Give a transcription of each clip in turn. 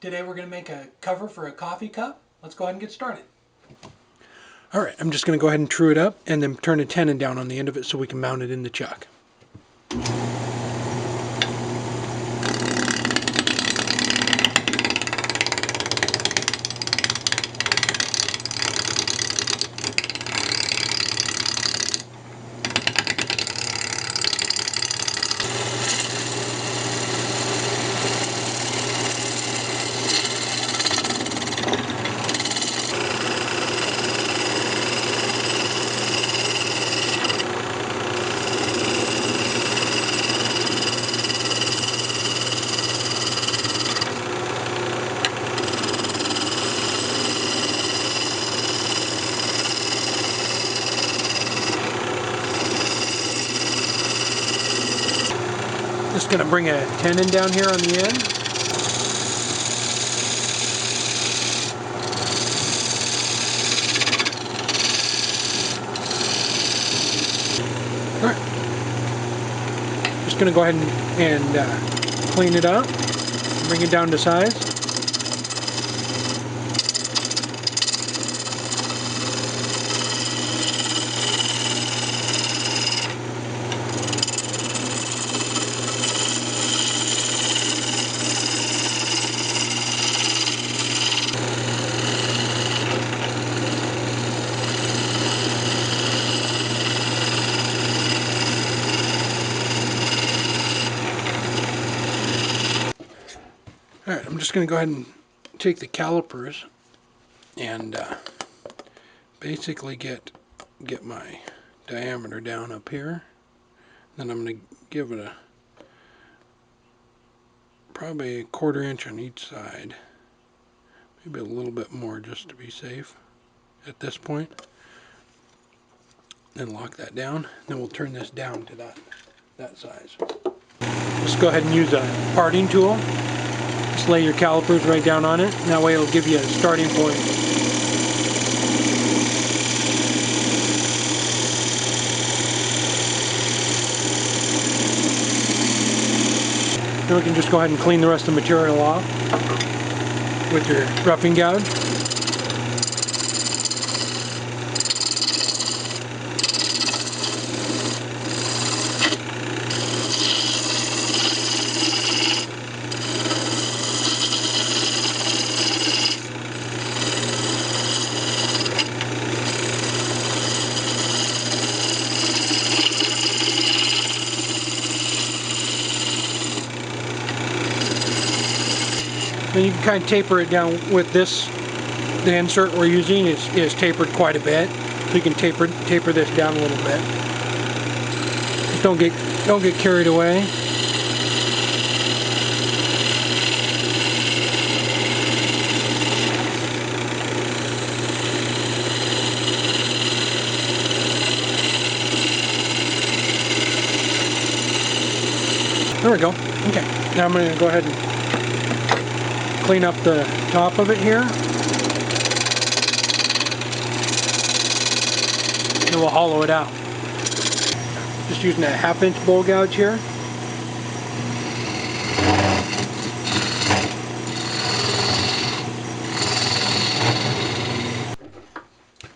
Today we're going to make a cover for a coffee cup. Let's go ahead and get started. Alright, I'm just going to go ahead and true it up and then turn a tenon down on the end of it so we can mount it in the chuck. Just going to bring a tenon down here on the end. Alright. Just going to go ahead and clean it up. Bring it down to size. Alright, I'm just going to go ahead and take the calipers and basically get my diameter down up here. Then I'm going to give it probably a 1/4 inch on each side. Maybe a little bit more just to be safe at this point. Then lock that down. Then we'll turn this down to that size. Just go ahead and use a parting tool. Just lay your calipers right down on it, and that way it'll give you a starting point. Then we can just go ahead and clean the rest of the material off with your roughing gouge. And you can kind of taper it down with this. The insert we're using is tapered quite a bit, so you can taper this down a little bit. Just don't get carried away. There we go. Okay, now I'm going to go ahead and clean up the top of it here. And we'll hollow it out. Just using a 1/2 inch bowl gouge here.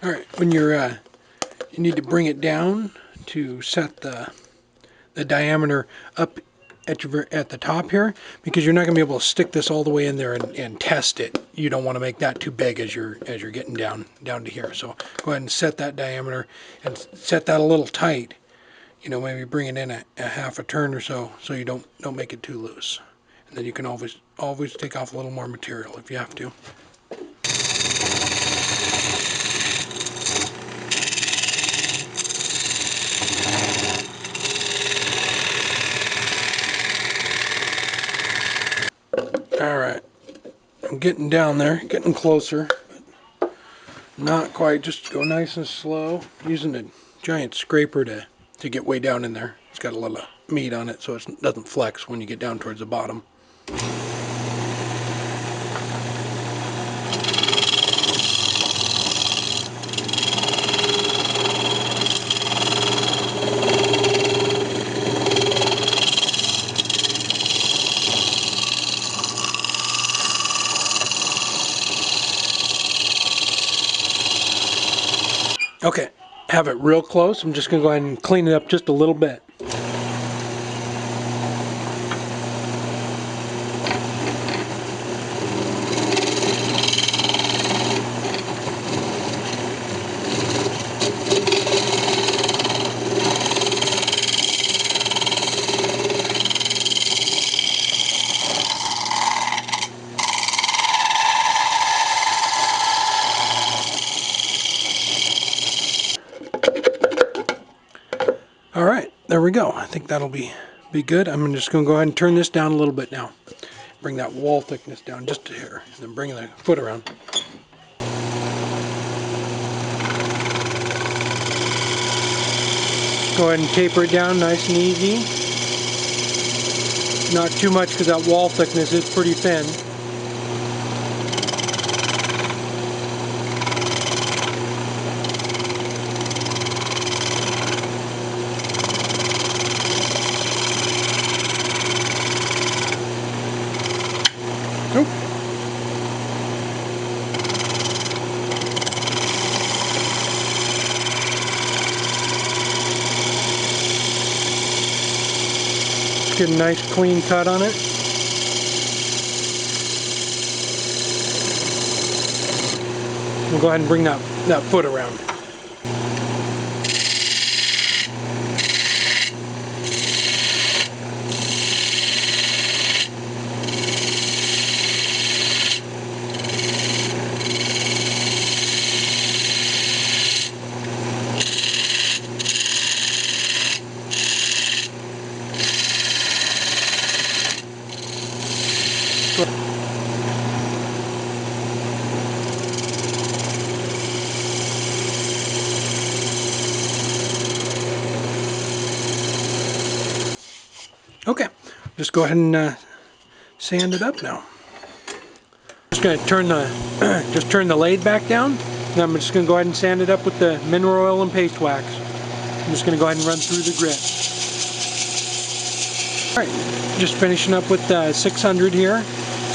Alright, when you need to bring it down to set the diameter up at the top here, because you're not going to be able to stick this all the way in there and test it. You don't want to make that too big as you're getting down to here. So go ahead and set that diameter and set that a little tight. You know, maybe bring it in a 1/2 turn or so you don't make it too loose. And then you can always take off a little more material if you have to. Alright, I'm getting down there, getting closer, but not quite. Just go nice and slow, using a giant scraper to get way down in there. It's got a little meat on it so it doesn't flex when you get down towards the bottom. Okay, have it real close. I'm just going to go ahead and clean it up just a little bit. All right, there we go. I think that'll be good. I'm just going to go ahead and turn this down a little bit now. Bring that wall thickness down just to here, and then bring the foot around. Go ahead and taper it down nice and easy. Not too much because that wall thickness is pretty thin. Nope. Get a nice clean cut on it. We'll go ahead and bring that foot around. Okay, just go ahead and sand it up now. Just going to turn the just turn the lathe back down. And I'm just going to go ahead and sand it up with the mineral oil and paste wax. I'm just going to go ahead and run through the grit. All right, just finishing up with 600 here.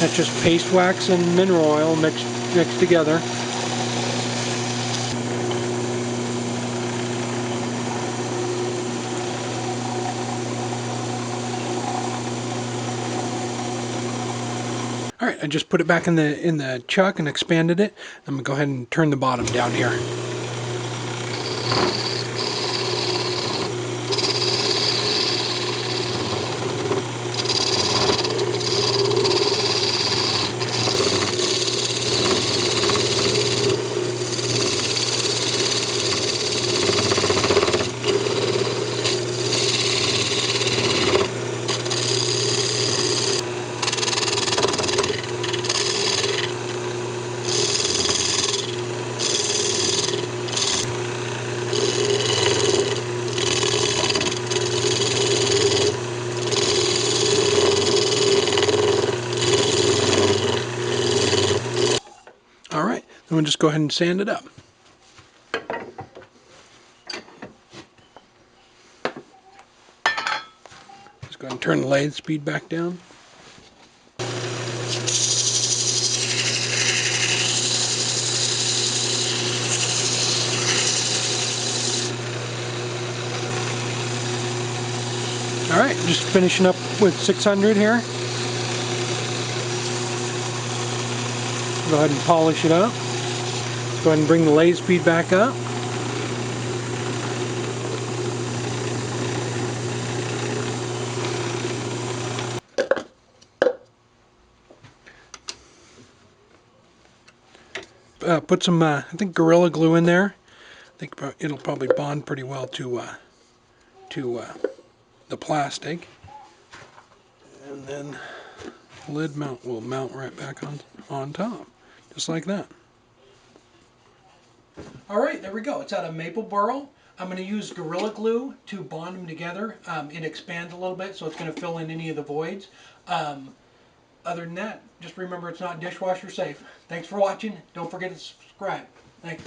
That's just paste wax and mineral oil mixed together. All right, I just put it back in the chuck and expanded it. I'm gonna go ahead and turn the bottom down here. All right, then we'll just go ahead and sand it up. Just go ahead and turn the lathe speed back down. All right, just finishing up with 600 here. Go ahead and polish it up. Go ahead and bring the lathe speed back up. Put some, I think, Gorilla Glue in there. I think it'll probably bond pretty well to the plastic. And then the lid mount will mount right back on top, just like that. All right, there we go. It's out of maple burl. I'm going to use Gorilla Glue to bond them together. It expands a little bit, so it's going to fill in any of the voids. Other than that, just remember it's not dishwasher safe. Thanks for watching. Don't forget to subscribe. Thanks.